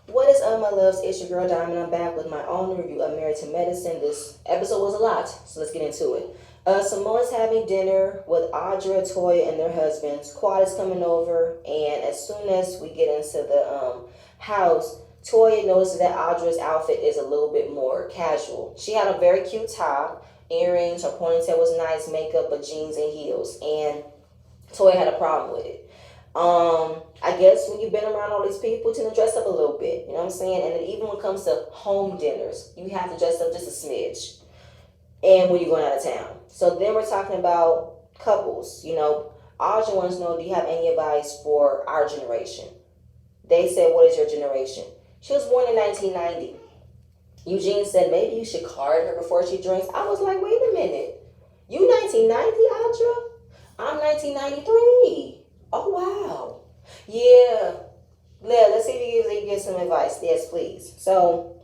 What is up, my loves? It's your girl Diamond. I'm back with my own review of Married to Medicine. This episode was a lot, so let's get into it. Simone's having dinner with Audra, Toya, and their husbands. Quad is coming over, and as soon as we get into the house, Toya notices that Audra's outfit is a little bit more casual. She had a very cute top, earrings, her ponytail was nice, makeup, but jeans and heels, and Toya had a problem with it. I guess when you've been around all these people, you tend to dress up a little bit. You know what I'm saying? And then even when it comes to home dinners, you have to dress up just a smidge. And when you're going out of town. So then we're talking about couples. Audrey wants to know, do you have any advice for our generation? They said, what is your generation? She was born in 1990. Eugene said, maybe you should card her before she drinks. I was like, wait a minute. You 1990, Audra? I'm 1993. Oh, wow. Yeah. Let's see if you can get some advice. Yes, please. So,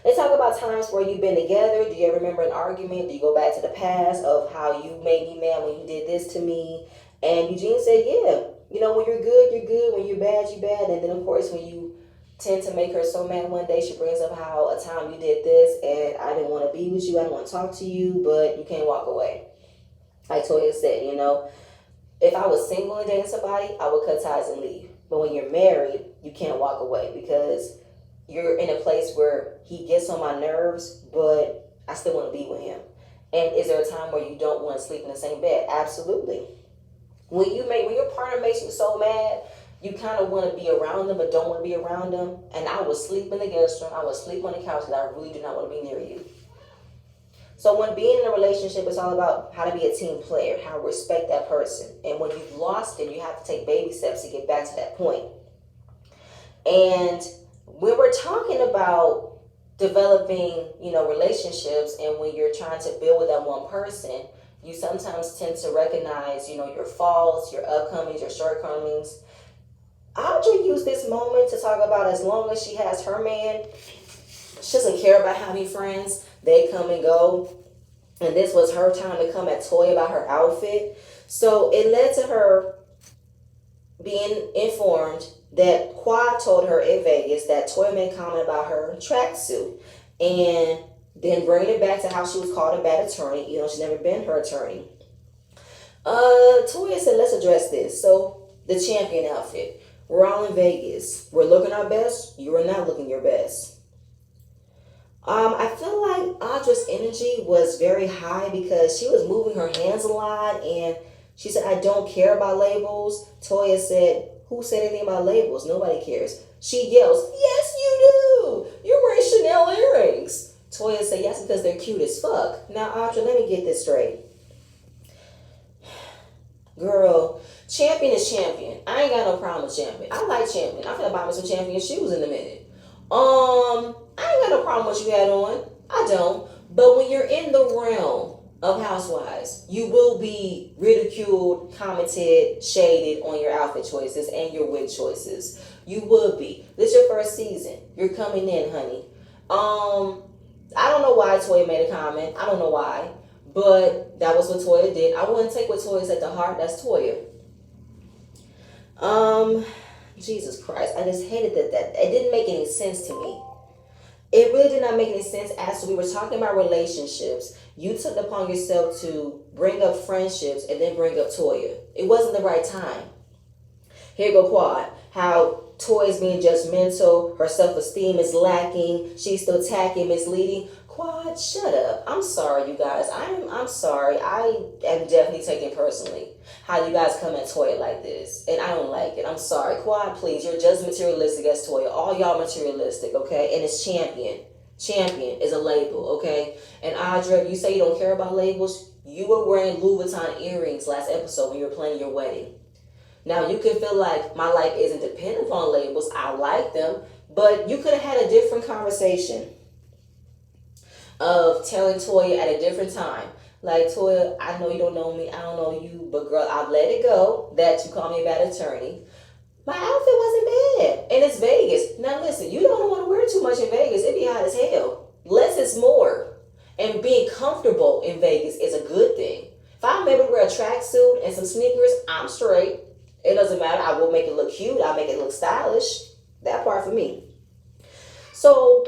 they talk about times where you've been together. Do you ever remember an argument? Do you go back to the past of how you made me mad when you did this to me? And Eugene said, yeah. When you're good, you're good. When you're bad, you're bad. And then, of course, when you tend to make her so mad one day, she brings up how a time you did this and I didn't want to be with you. I didn't want to talk to you, but you can't walk away. Like Toya said, if I was single and dating somebody, I would cut ties and leave. But when you're married, you can't walk away because you're in a place where he gets on my nerves, but I still want to be with him. And is there a time where you don't want to sleep in the same bed? Absolutely. When your partner makes you so mad, you kind of want to be around them, but don't want to be around them. And I would sleep in the guest room. I would sleep on the couch because I really do not want to be near you. So when being in a relationship, it's all about how to be a team player, how to respect that person. And when you've lost it, you have to take baby steps to get back to that point. And when we're talking about developing, relationships, and when you're trying to build with that one person, you sometimes tend to recognize, your faults, your upcomings, your shortcomings. Audrey used this moment to talk about as long as she has her man, she doesn't care about how many friends they come and go. And this was her time to come at Toya about her outfit. So it led to her being informed that Quad told her in Vegas that Toya made comment about her tracksuit. And then bringing it back to how she was called a bad attorney. She's never been her attorney. Toya said, let's address this. So the champion outfit. We're all in Vegas. We're looking our best. You are not looking your best. I feel like Audra's energy was very high because she was moving her hands a lot, and she said, I don't care about labels. Toya said, who said anything about labels? Nobody cares. She yells, yes, you do. You're wearing Chanel earrings. Toya said, yes, because they're cute as fuck. Now, Audra, let me get this straight. Girl, champion is champion. I ain't got no problem with champion. I like champion. I'm finna buy me some champion shoes in a minute. I ain't got no problem with what you had on. I don't. But when you're in the realm of housewives, you will be ridiculed, commented, shaded on your outfit choices and your wig choices. You would be. This is your first season. You're coming in, honey. I don't know why Toya made a comment. I don't know why. But that was what Toya did. I wouldn't take what Toya said to heart. That's Toya. Jesus Christ. I just hated that. It didn't make any sense to me. It really did not make any sense. As we were talking about relationships, you took it upon yourself to bring up friendships and then bring up Toya. It wasn't the right time. Here go Quad. How Toya's being judgmental, her self-esteem is lacking, she's still tacky, misleading. Quad, shut up. I'm sorry, you guys. I'm sorry. I am definitely taking personally how you guys come at Toya like this. And I don't like it. I'm sorry. Quad, please. You're just materialistic as Toya. All y'all materialistic, okay? And it's champion. Champion is a label, okay? And Audra, you say you don't care about labels. You were wearing Louis Vuitton earrings last episode when you were planning your wedding. Now, you can feel like my life isn't dependent upon labels. I like them. But you could have had a different conversation of telling Toya at a different time. Like, Toya, I know you don't know me. I don't know you. But, girl, I've let it go that you call me a bad attorney. My outfit wasn't bad. And it's Vegas. Now, listen, you don't want to wear too much in Vegas. It be hot as hell. Less is more. And being comfortable in Vegas is a good thing. If I'm able to wear a tracksuit and some sneakers, I'm straight. It doesn't matter. I will make it look cute. I'll make it look stylish. That part for me. So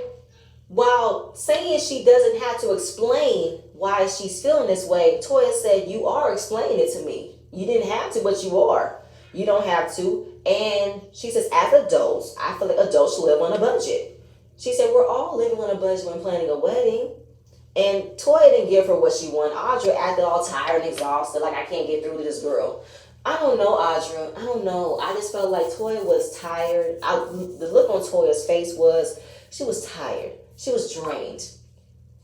while saying she doesn't have to explain why she's feeling this way, Toya said, you are explaining it to me. You didn't have to, but you are. You don't have to. And she says, as adults, I feel like adults should live on a budget. She said, we're all living on a budget when planning a wedding. And Toya didn't give her what she wanted. Audra acted all tired and exhausted, like I can't get through to this girl. I don't know, Audra. I don't know. I just felt like Toya was tired. The look on Toya's face was, she was tired. She was drained.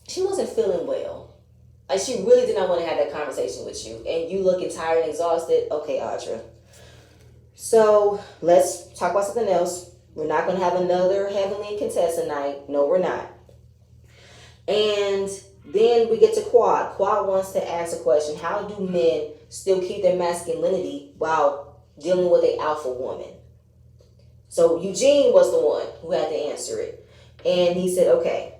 She wasn't feeling well. Like, she really did not want to have that conversation with you. And you looking tired and exhausted. Okay, Audra. So let's talk about something else. We're not going to have another Heavenly contestant night. No, we're not. And then we get to Quad. Quad wants to ask a question. How do men still keep their masculinity while dealing with an alpha woman? So Eugene was the one who had to answer it. And he said, okay,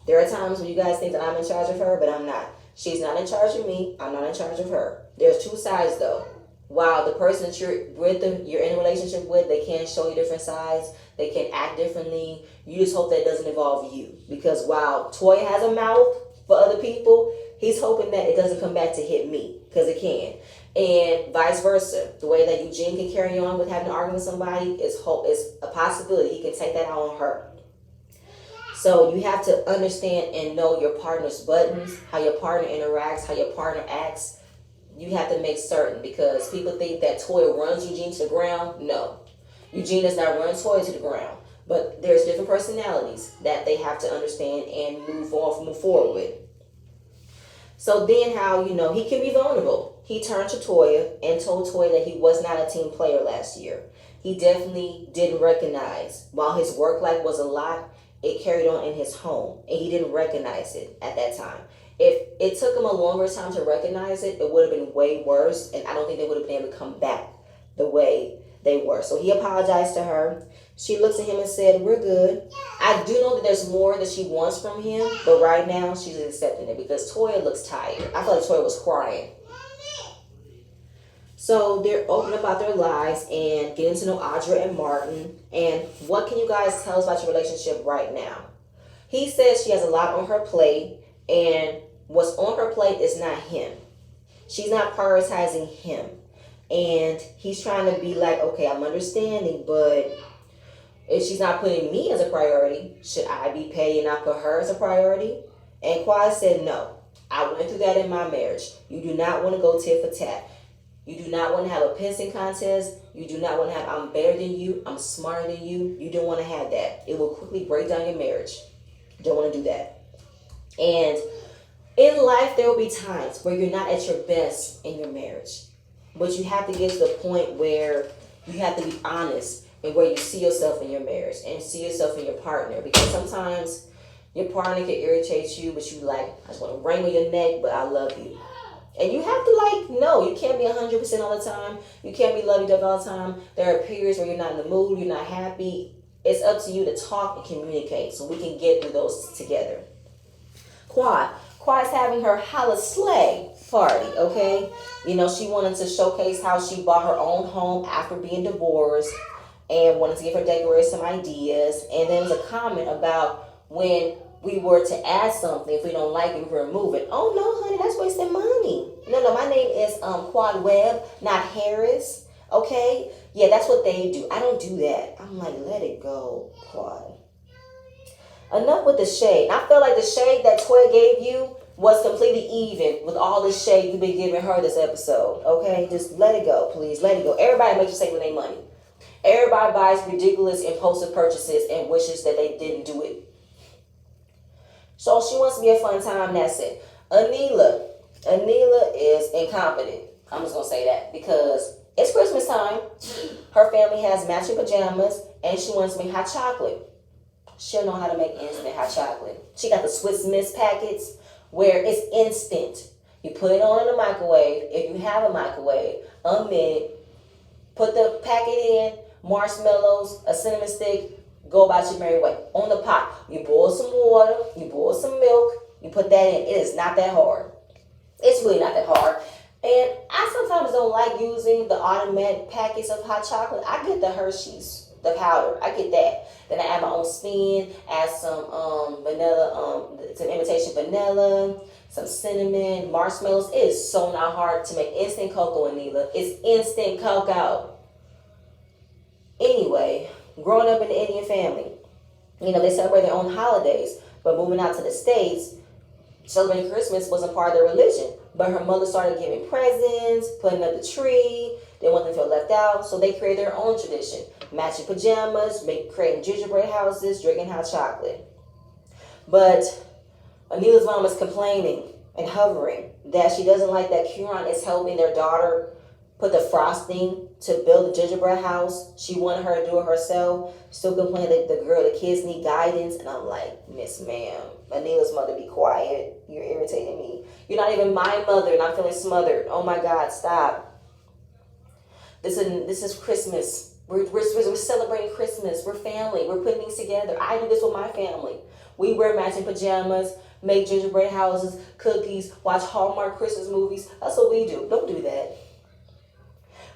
there are times when you guys think that I'm in charge of her, but I'm not. She's not in charge of me. I'm not in charge of her. There's two sides, though. While the person that you're in a relationship with, they can show you different sides. They can act differently. You just hope that doesn't involve you. Because while Toya has a mouth for other people, he's hoping that it doesn't come back to hit me. Because it can. And vice versa. The way that Eugene can carry on with having an argument with somebody is a possibility. He can take that out on her. So you have to understand and know your partner's buttons, how your partner interacts, how your partner acts. You have to make certain, because people think that Toya runs Eugene to the ground. No. Eugene does not run Toya to the ground. But there's different personalities that they have to understand and move forward with. So then how, he can be vulnerable. He turned to Toya and told Toya that he was not a team player last year. He definitely didn't recognize, while his work life was a lot, it carried on in his home, and he didn't recognize it at that time. If it took him a longer time to recognize it, it would have been way worse, and I don't think they would have been able to come back the way they were. So he apologized to her. She looks at him and said, we're good. I do know that there's more that she wants from him, but right now she's accepting it because Toya looks tired. I feel like Toya was crying. So they're open about their lives and getting to know Audra and Martin. And what can you guys tell us about your relationship right now? He says she has a lot on her plate, and what's on her plate is not him. She's not prioritizing him. And he's trying to be like, okay, I'm understanding, but if she's not putting me as a priority, should I be petty and not put her as a priority? And Quad said, no. I went through that in my marriage. You do not want to go tit for tat. You do not want to have a pissing contest. You do not want to have, I'm better than you, I'm smarter than you. You don't want to have that. It will quickly break down your marriage. You don't want to do that. And in life, there will be times where you're not at your best in your marriage. But you have to get to the point where you have to be honest and where you see yourself in your marriage and see yourself in your partner. Because sometimes your partner can irritate you, but you like, I just want to wrangle your neck, but I love you. And you have to no, you can't be 100% all the time. You can't be lovey-dovey all the time. There are periods where you're not in the mood, you're not happy. It's up to you to talk and communicate so we can get through those together. Quad's having her Holla Slay party, okay? She wanted to showcase how she bought her own home after being divorced and wanted to give her decorators some ideas. And there was a comment about when we were to add something, if we don't like it, we remove it. Oh, no, honey, that's wasting money. No, my name is Quad Webb, not Harris, okay? Yeah, that's what they do. I don't do that. I'm like, let it go, Quad. Enough with the shade. I feel like the shade that Toya gave you was completely even with all the shade you've been giving her this episode, okay? Just let it go, please. Let it go. Everybody makes mistakes with their money. Everybody buys ridiculous impulsive purchases and wishes that they didn't do it. So she wants to be a fun time, that's it. Anila is incompetent. I'm just going to say that because it's Christmas time. Her family has matching pajamas and she wants to make hot chocolate. She'll know how to make instant hot chocolate. She got the Swiss Miss packets where it's instant. You put it on in the microwave. If you have a microwave, a minute. Put the packet in, marshmallows, a cinnamon stick, go about your merry way. On the pot, you boil some water, you boil some milk, you put that in. It is not that hard. It's really not that hard. And I sometimes don't like using the automatic packets of hot chocolate. I get the Hershey's. the powder. I get that. Then I add my own spin, add some vanilla, some imitation vanilla, some cinnamon, marshmallows. It is so not hard to make instant cocoa, Anila. It's instant cocoa. Anyway, growing up in the Indian family, they celebrate their own holidays. But moving out to the States, celebrating Christmas wasn't part of their religion. But her mother started giving presents, putting up the tree. They want them to feel left out, so they created their own tradition. Matching pajamas, creating gingerbread houses, drinking hot chocolate. But Anila's mom is complaining and hovering that she doesn't like that Curon is helping their daughter put the frosting to build a gingerbread house. She wanted her to do it herself. Still complaining that the kids need guidance. And I'm like, Miss Ma'am, Anila's mother, be quiet. You're irritating me. You're not even my mother and I'm feeling smothered. Oh my God, stop. This is Christmas. We're celebrating Christmas. We're family. We're putting things together. I do this with my family. We wear matching pajamas, make gingerbread houses, cookies, watch Hallmark Christmas movies. That's what we do. Don't do that.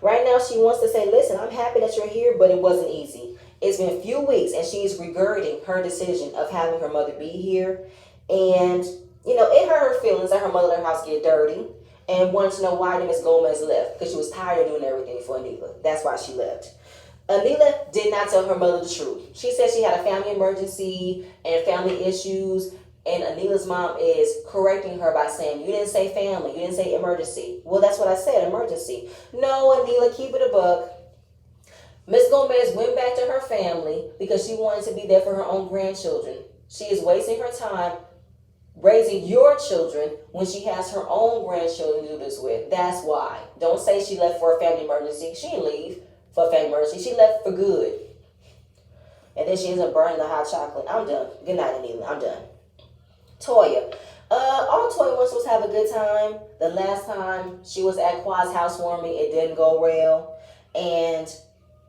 Right now, she wants to say, listen, I'm happy that you're here, but it wasn't easy. It's been a few weeks, and she's regretting her decision of having her mother be here. And, it hurt her feelings that her mother let her house get dirty and wanted to know why Miss Gomez left, because she was tired of doing everything for Anila. That's why she left. Anila did not tell her mother the truth. She said she had a family emergency and family issues, and Anila's mom is correcting her by saying, you didn't say family, you didn't say emergency. Well, that's what I said, emergency. No, Anila, keep it a buck. Miss Gomez went back to her family because she wanted to be there for her own grandchildren. She is wasting her time raising your children when she has her own grandchildren to do this with. That's why. Don't say she left for a family emergency. She didn't leave for a family emergency. She left for good. And then she ends up burning the hot chocolate. I'm done. Good night, Anila. I'm done. Toya. All Toya wants was to have a good time. The last time she was at Quad's housewarming, it didn't go well. And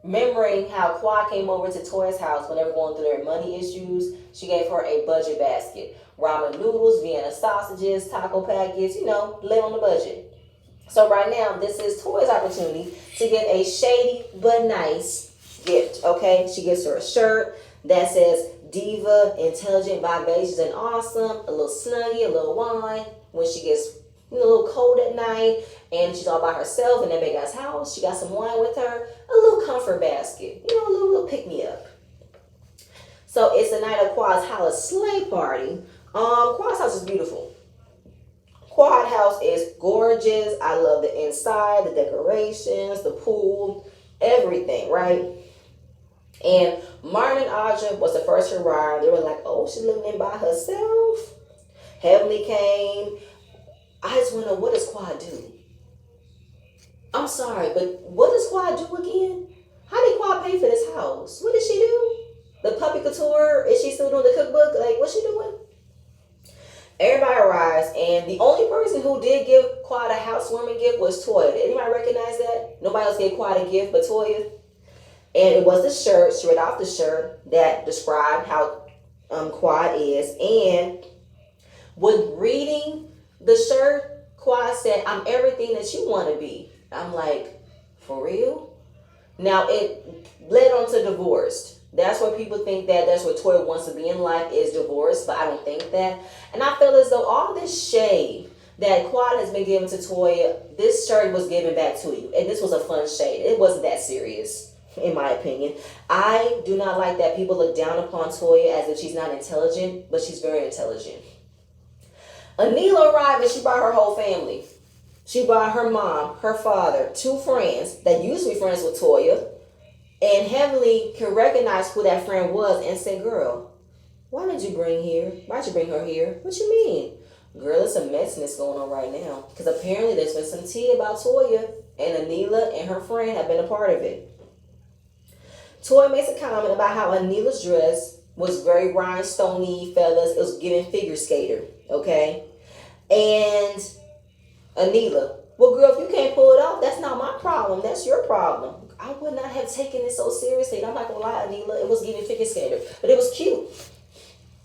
remembering how Quad came over to Toya's house when they were going through their money issues, she gave her a budget basket. Ramen noodles, Vienna sausages, taco packets, live on the budget. So right now, this is Toya's opportunity to get a shady but nice gift, okay? She gets her a shirt that says Diva, Intelligent, Vivacious, and Awesome, a little Snuggie, a little wine. When she gets a little cold at night and she's all by herself in that big ass house, she got some wine with her, a little comfort basket, a little pick-me-up. So it's the night of Quad's Hollis sleigh party. Quad's house is beautiful. Quad house is gorgeous. I love the inside, the decorations, the pool, everything, right? And Martin and Audra was the first to arrive. They were like, oh, she's living in by herself. Heavenly came. I just want to know, what does Quad do? I'm sorry, but what does Quad do again? How did Quad pay for this house? What did she do? The puppy couture? Is she still doing the cookbook? Like, what's she doing? Everybody arrives, and the only person who did give Quad a housewarming gift was Toya. Did anybody recognize that? Nobody else gave Quad a gift but Toya. And it was the shirt, she read off the shirt that described how Quad is. And with reading the shirt, Quad said, I'm everything that you want to be. I'm like, for real? Now, it led on to divorced. That's what people think that's what Toya wants to be in life, is divorced, but I don't think that. And I feel as though all this shade that Quad has been given to Toya, this shirt was given back to you. And this was a fun shade. It wasn't that serious, in my opinion. I do not like that people look down upon Toya as if she's not intelligent, but she's very intelligent. Anila arrived and she brought her whole family. She brought her mom, her father, 2 friends that used to be friends with Toya. And Heavenly can recognize who that friend was and say, girl, why did you bring her here? What you mean? Girl, there's some messiness going on right now. Because apparently there's been some tea about Toya, and Anila and her friend have been a part of it. Toya makes a comment about how Anila's dress was very rhinestone-y, fellas. It was giving figure skater, okay? And Anila, well, girl, if you can't pull it off, that's not my problem. That's your problem. I would not have taken it so seriously. And I'm not going to lie, Anila, it was giving figure skater. But it was cute.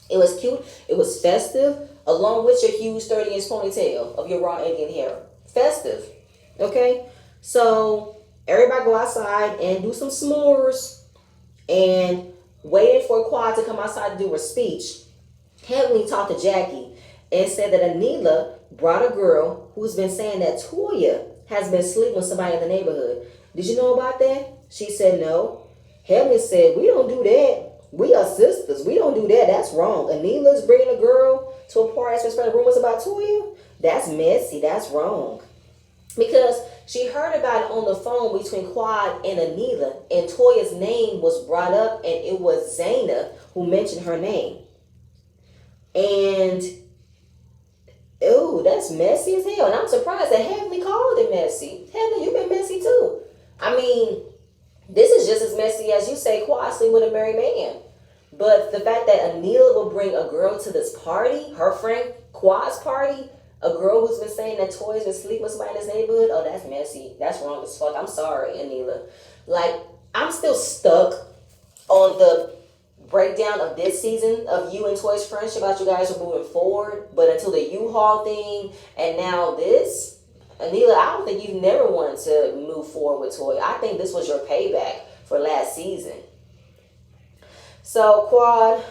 It was cute. It was festive, along with your huge 30-inch ponytail of your raw Indian hair. Festive, okay? So everybody go outside and do some s'mores. and waiting for Quad to come outside to do her speech, Heavenly talked to Jackie and said that Anila brought a girl who's been saying that Toya has been sleeping with somebody in the neighborhood. Did you know about that? She said no. Heavenly said, we don't do that. We are sisters. We don't do that. That's wrong. Anila's bringing a girl to a party that's been spreading rumors about Toya. That's messy. That's wrong. Because she heard about it on the phone between Quad and Anila, and Toya's name was brought up, and it was Zaina who mentioned her name. And ooh, that's messy as hell. And I'm surprised that Heavenly called it messy. Heavenly, you've been messy too. I mean, this is just as messy as you say Quad sleep with a married man. But the fact that Anila will bring a girl to this party, her friend Quad's party, a girl who's been saying that Toya's been sleeping with somebody in this neighborhood, oh, that's messy. That's wrong as fuck. I'm sorry, Anila. Like, I'm still stuck on the breakdown of this season of you and Toya's friendship, about you guys are moving forward. But until the U-Haul thing and now this, Anila, I don't think you've never wanted to move forward with Toya. I think this was your payback for last season. So Quad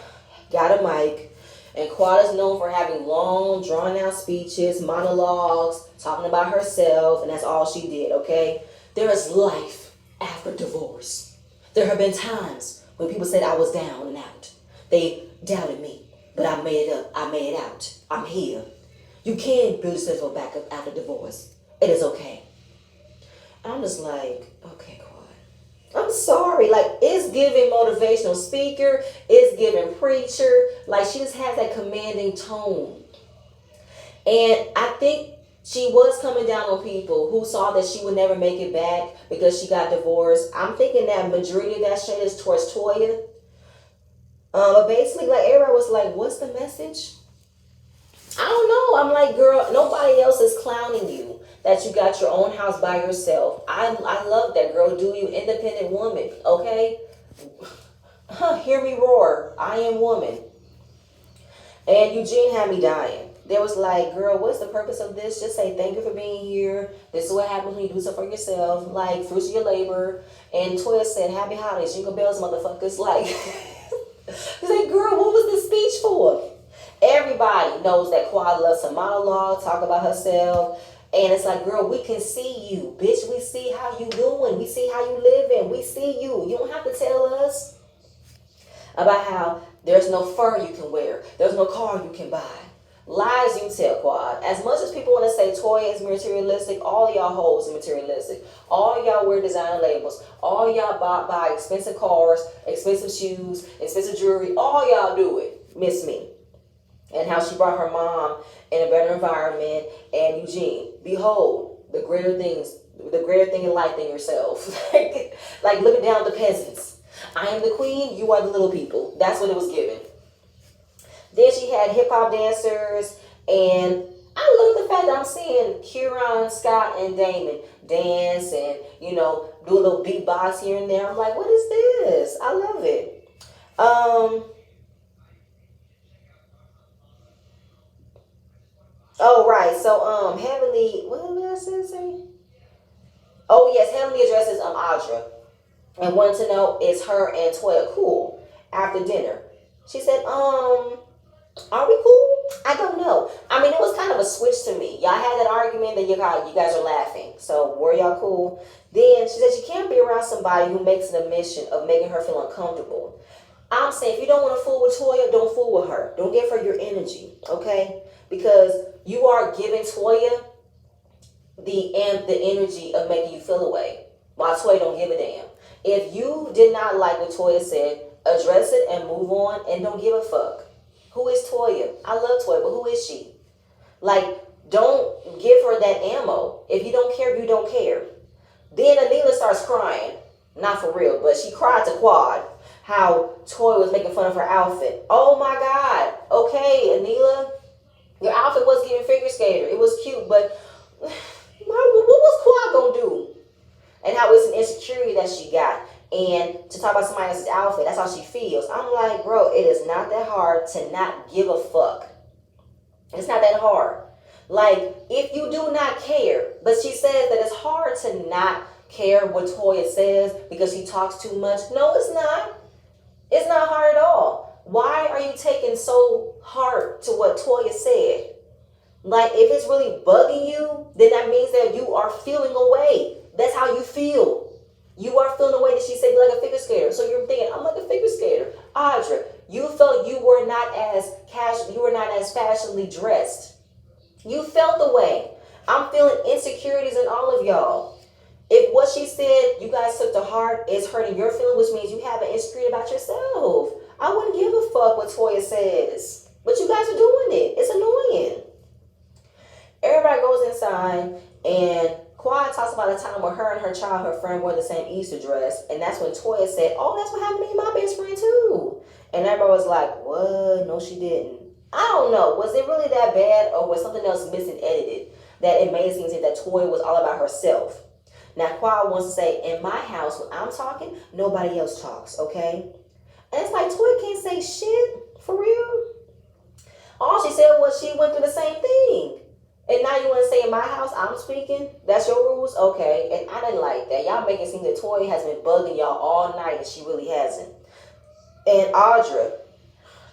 got a mic, and Quad is known for having long, drawn-out speeches, monologues, talking about herself, and that's all she did, okay? There is life after divorce. There have been times when people said I was down and out. They doubted me, but I made it up. I made it out. I'm here. You can build yourself back up after divorce. It is okay. I'm just like, okay, Quad. I'm sorry. Like, it's giving motivational speaker. It's giving preacher. Like, she just has that commanding tone. And I think she was coming down on people who saw that she would never make it back because she got divorced. I'm thinking that majority of that shit is towards Toya. But basically, like, everybody was like, what's the message? I don't know. I'm like, girl, nobody else is clowning you that you got your own house by yourself. I love that, girl. Do you, independent woman, okay? Hear me roar. I am woman. And Eugene had me dying. There was like, girl, what's the purpose of this? Just say thank you for being here. This is what happens when you do something for yourself. Like, fruits of your labor. And Toya said, happy holidays, jingle bells, motherfuckers. Like, he's like, girl, what was this speech for? Everybody knows that Quad loves to monologue, talk about herself. And it's like, girl, we can see you. Bitch, we see how you doing. We see how you living. We see you. You don't have to tell us about how there's no fur you can wear. There's no car you can buy. Lies you tell, Quad. As much as people want to say Toya is materialistic, all y'all hoes are materialistic. All y'all wear designer labels. All y'all buy expensive cars, expensive shoes, expensive jewelry. All y'all do it. Miss me. And how she brought her mom in a better environment. And Eugene, behold, the greater thing in life than yourself. like looking down at the peasants. I am the queen, you are the little people. That's what it was given. Then she had hip-hop dancers, and I love the fact that I'm seeing Kieran, Scott, and Damon dance and, you know, do a little beatbox here and there. I'm like, what is this? I love it. Oh, right. So, Heavenly, what did I say? Oh, yes, Heavenly addresses Audra and wanted to know, is her and Toya cool after dinner? She said, are we cool? I don't know. I mean, it was kind of a switch to me. Y'all had that argument, then you guys are laughing. So were y'all cool? Then she said you can't be around somebody who makes it a mission of making her feel uncomfortable. I'm saying if you don't want to fool with Toya, don't fool with her. Don't give her your energy, okay? Because you are giving Toya the energy of making you feel away, while Toya don't give a damn. If you did not like what Toya said, address it and move on, and don't give a fuck. Who is Toya? I love Toya, but who is she? Like, don't give her that ammo. If you don't care, you don't care. Then Anila starts crying. Not for real, but she cried to Quad how Toya was making fun of her outfit. Oh my God. Okay, Anila, your outfit was giving figure skater. It was cute, but what was Quad gonna do? And how it's an insecurity that she got. And to talk about somebody else's outfit, that's how she feels. I'm like, bro, it is not that hard to not give a fuck. It's not that hard. Like, if you do not care, but she says that it's hard to not care what Toya says because she talks too much. No, it's not. It's not hard at all. Why are you taking so hard to what Toya said? Like, if it's really bugging you, then that means that you are feeling away. That's how you feel. You are feeling away that she said you're like a figure skater. So you're thinking, I'm like a figure skater. Audra, you felt you were not as casual, you were not as fashionably dressed. You felt the way. I'm feeling insecurities in all of y'all. If what she said you guys took to heart is hurting your feeling, which means you have an insecurity about yourself. I wouldn't give a fuck what Toya says. But you guys are doing it. It's annoying. Everybody goes inside, and Quad talks about a time where her and her childhood friend wore the same Easter dress, and that's when Toya said, oh, that's what happened to me and my best friend too. And everybody was like, what? No, she didn't. I don't know. Was it really that bad, or was something else missing edited that it made it seem that Toya was all about herself? Now, Quad wants to say, in my house, when I'm talking, nobody else talks, okay? And it's like, Toya can't say shit, for real? All she said was she went through the same thing. And now you want to say in my house, I'm speaking? That's your rules? Okay. And I didn't like that. Y'all make it seem that Toya has been bugging y'all all night, and she really hasn't. And Audra,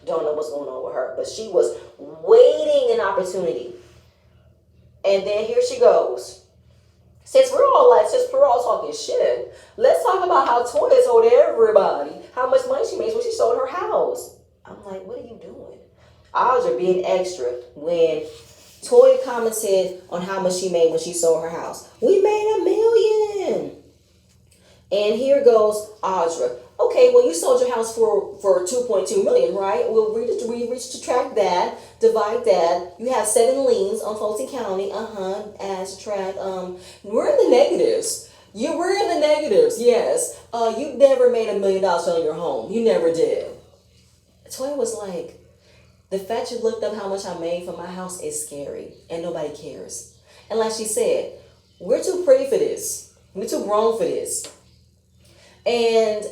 don't know what's going on with her, but she was waiting an opportunity. And then here she goes. Since we're all talking shit, let's talk about how Toya told everybody how much money she makes when she sold her house. I'm like, what are you doing? Audra being extra when Toya commented on how much she made when she sold her house. We made $1 million. And here goes Audra. Okay, well, you sold your house for $2.2 million, right? We'll subtract that, divide that. You have 7 liens on Fulton County. Add, subtract. We're in the negatives. We're in the negatives, yes. You never made $1 million selling your home. You never did. Toya was like, the fact you looked up how much I made for my house is scary, and nobody cares. And like she said, we're too pretty for this. We're too grown for this. And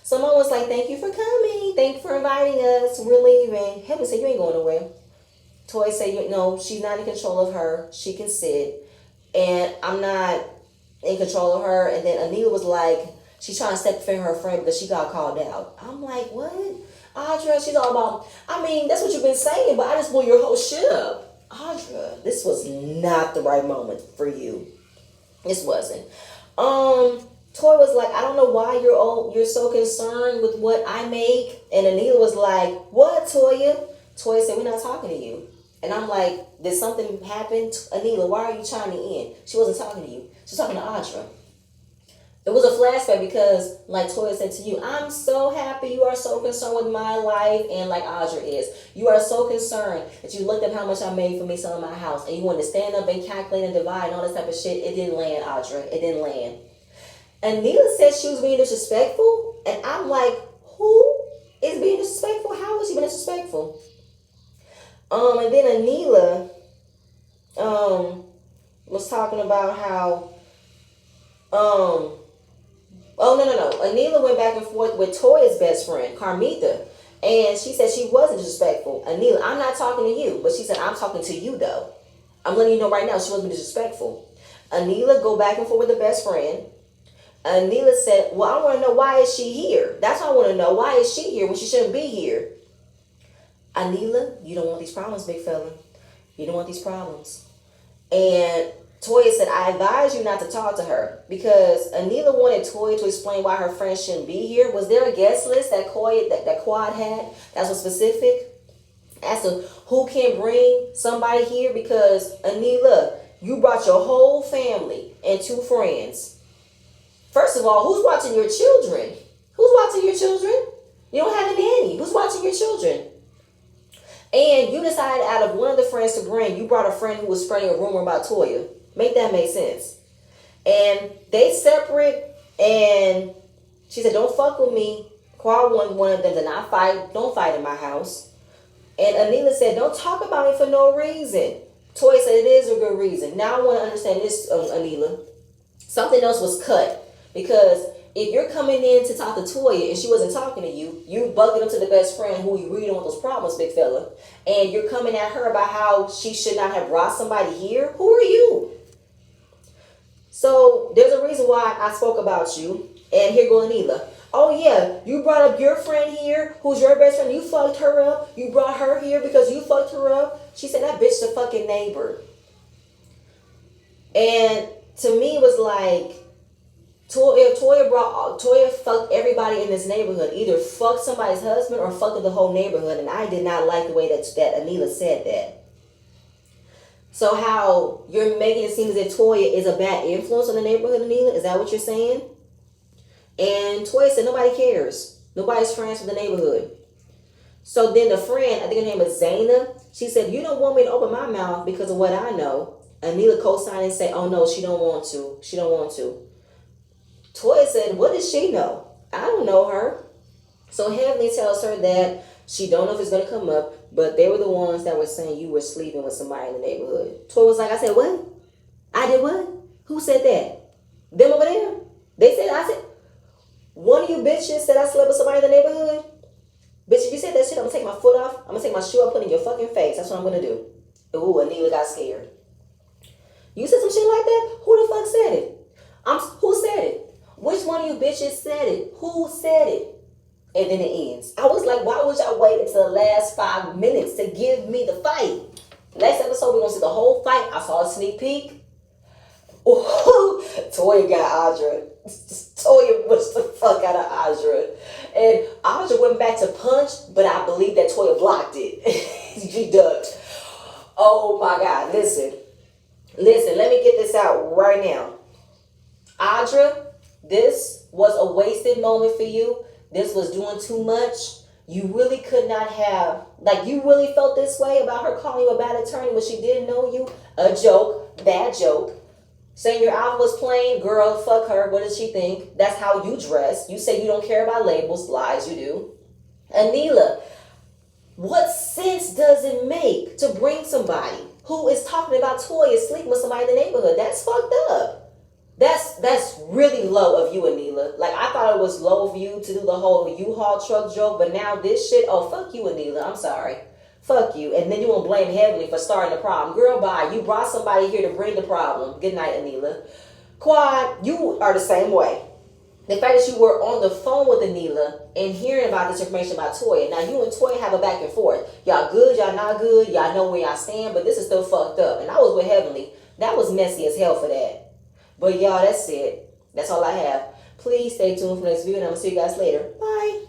someone was like, thank you for coming. Thank you for inviting us. We're leaving. Heaven said, you ain't going nowhere. Toya said, no, she's not in control of her. She can sit. And I'm not in control of her. And then Anila was like, she's trying to step in her friend because she got called out. I'm like, what? Audra, she's all about, I mean, that's what you've been saying, but I just blew your whole shit up. Audra, this was not the right moment for you. This wasn't. Toya was like, I don't know why you're so concerned with what I make. And Anila was like, what, Toya? Toya said, we're not talking to you. And I'm like, did something happen? Anila, why are you chiming in? She wasn't talking to you. She was talking to Audra. It was a flashback because, like Toya said to you, I'm so happy you are so concerned with my life, and like Audra is. You are so concerned that you looked up how much I made for me selling my house, and you wanted to stand up and calculate and divide and all this type of shit. It didn't land, Audra. It didn't land. And Neela said she was being disrespectful, and I'm like, who is being disrespectful? How is she being disrespectful? And then Anila was talking about how Anila went back and forth with Toya's best friend, Carmita. And she said she wasn't disrespectful. Anila, I'm not talking to you. But she said, I'm talking to you, though. I'm letting you know right now she wasn't disrespectful. Anila go back and forth with the best friend. Anila said, well, I want to know, why is she here? That's what I want to know. Why is she here when she shouldn't be here? Anila, you don't want these problems, big fella. You don't want these problems. And Toya said, I advise you not to talk to her, because Anila wanted Toya to explain why her friend shouldn't be here. Was there a guest list that Quad had that was specific as to who can bring somebody here? Because Anila, you brought your whole family and 2 friends. First of all, who's watching your children? Who's watching your children? You don't have a nanny. Who's watching your children? And you decided out of one of the friends to bring, you brought a friend who was spreading a rumor about Toya. Make that make sense. And they separate, and she said, don't fuck with me. Quad wanted one of them to not fight. Don't fight in my house. And Anila said, don't talk about me for no reason. Toya said, it is a good reason. Now I want to understand this, Anila. Something else was cut. Because if you're coming in to talk to Toya and she wasn't talking to you, you bugging up to the best friend who you really don't want those problems, big fella, and you're coming at her about how she should not have brought somebody here. Who are you? So there's a reason why I spoke about you. And here go Anila. Oh yeah, you brought up your friend here, who's your best friend. You fucked her up. You brought her here because you fucked her up. She said that bitch the fucking neighbor. And to me, it was like Toya fucked everybody in this neighborhood. Either fucked somebody's husband or fucked the whole neighborhood. And I did not like the way that Anila said that. So how you're making it seem as if Toya is a bad influence on the neighborhood, Anila? Is that what you're saying? And Toya said nobody cares. Nobody's friends with the neighborhood. So then the friend, I think her name was Zaina, she said, you don't want me to open my mouth because of what I know. Anila co-signed and said, oh no, she don't want to. She don't want to. Toya said, what does she know? I don't know her. So Heavenly tells her that she don't know if it's going to come up, but they were the ones that were saying you were sleeping with somebody in the neighborhood. Toya was like, I said, what? I did what? Who said that? Them over there? They said, I said, one of you bitches said I slept with somebody in the neighborhood? Bitch, if you said that shit, I'm going to take my foot off. I'm going to take my shoe off, put it in your fucking face. That's what I'm going to do. Ooh, Anila got scared. You said some shit like that? Who the fuck said it? Who said it? Which one of you bitches said it? Who said it? And then it ends. I was like, why would y'all wait until the last 5 minutes to give me the fight? Next episode, we're going to see the whole fight. I saw a sneak peek. Ooh, Toya got Audra. Toya pushed the fuck out of Audra. And Audra went back to punch, but I believe that Toya blocked it. She ducked. Oh my God, listen, let me get this out right now. Audra, this was a wasted moment for you. This was doing too much. You really could not have, like, you really felt this way about her calling you a bad attorney when she didn't know you? A joke, bad joke. Saying your outfit was plain, girl, fuck her. What does she think? That's how you dress. You say you don't care about labels. Lies, you do. Anila, what sense does it make to bring somebody who is talking about Toya sleeping with somebody in the neighborhood? That's fucked up. That's really low of you, Anila. Like, I thought it was low of you to do the whole U-Haul truck joke, but now this shit, oh, fuck you, Anila. I'm sorry. Fuck you. And then you won't blame Heavenly for starting the problem. Girl, bye. You brought somebody here to bring the problem. Good night, Anila. Quad, you are the same way. The fact that you were on the phone with Anila and hearing about this information about Toya. Now, you and Toya have a back and forth. Y'all good, y'all not good. Y'all know where y'all stand, but this is still fucked up. And I was with Heavenly. That was messy as hell for that. But y'all, that's it. That's all I have. Please stay tuned for the next video, and I'm going to see you guys later. Bye.